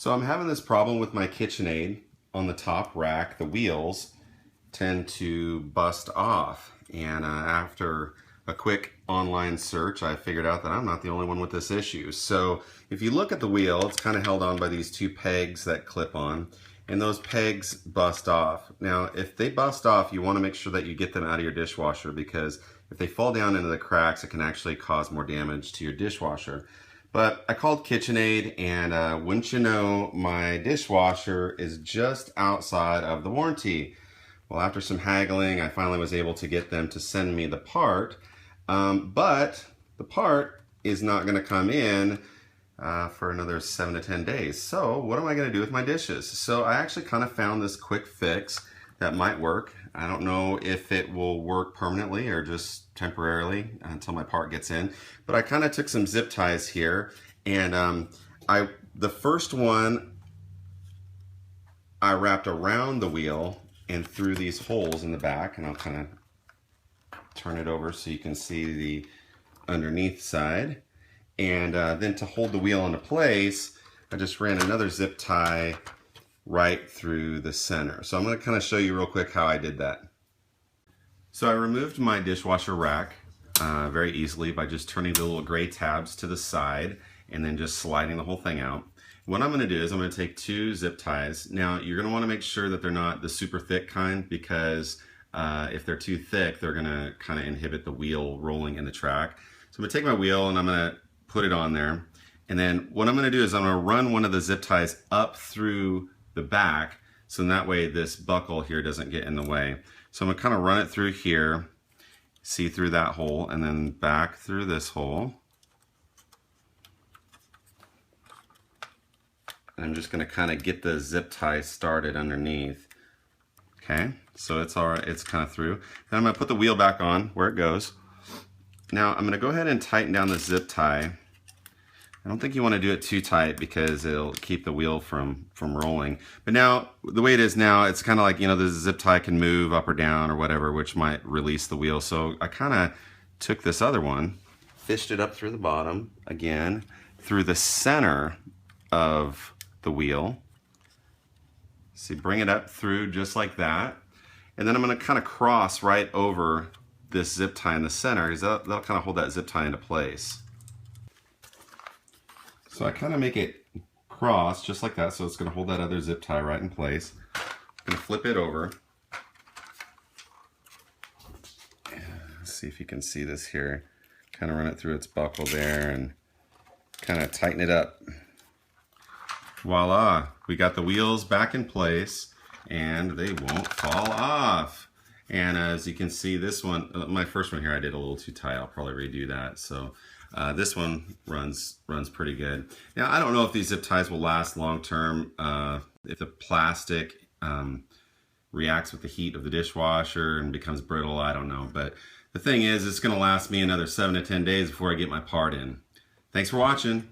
So I'm having this problem with my Kitchenaid on the top rack. The wheels tend to bust off, and after a quick online search I figured out that I'm not the only one with this issue. So if you look at the wheel, it's kind of held on by these two pegs that clip on, and those pegs bust off. Now if they bust off, you want to make sure that you get them out of your dishwasher, because if they fall down into the cracks, it can actually cause more damage to your dishwasher. But I called Kitchenaid, and wouldn't you know, my dishwasher is just outside of the warranty. Well, after some haggling, I finally was able to get them to send me the part, but the part is not going to come in for another 7 to 10 days. So what am I going to do with my dishes? So I actually kind of found this quick fix that might work. I don't know if it will work permanently or just temporarily until my part gets in, but I kind of took some zip ties here, and the first one I wrapped around the wheel and through these holes in the back, and I'll kind of turn it over so you can see the underneath side. And then to hold the wheel into place, I just ran another zip tie right through the center. So I'm going to kind of show you real quick how I did that. So I removed my dishwasher rack very easily by just turning the little gray tabs to the side and then just sliding the whole thing out. What I'm going to do is I'm going to take two zip ties. Now you're going to want to make sure that they're not the super thick kind, because if they're too thick, they're going to kind of inhibit the wheel rolling in the track. So I'm going to take my wheel and I'm going to put it on there. And then what I'm going to do is I'm going to run one of the zip ties up through the back, so in that way this buckle here doesn't get in the way. So I'm going to kind of run it through here, see through that hole, and then back through this hole. And I'm just going to kind of get the zip tie started underneath. Okay, so it's all right, it's kind of through. Then I'm going to put the wheel back on where it goes. Now I'm going to go ahead and tighten down the zip tie. I don't think you want to do it too tight because it'll keep the wheel from rolling. But now, the way it is now, it's kind of like, you know, the zip tie can move up or down or whatever, which might release the wheel. So I kind of took this other one, fished it up through the bottom, again, through the center of the wheel. See, bring it up through just like that. And then I'm going to kind of cross right over this zip tie in the center, because that'll kind of hold that zip tie into place. So I kind of make it cross just like that, so it's going to hold that other zip tie right in place. I'm going to flip it over. Let's see if you can see this here. Kind of run it through its buckle there and kind of tighten it up. Voila! We got the wheels back in place and they won't fall off. And as you can see, this one, my first one here, I did a little too tight. I'll probably redo that. So this one runs pretty good. Now, I don't know if these zip ties will last long term. If the plastic reacts with the heat of the dishwasher and becomes brittle, I don't know. But the thing is, it's going to last me another 7 to 10 days before I get my part in. Thanks for watching.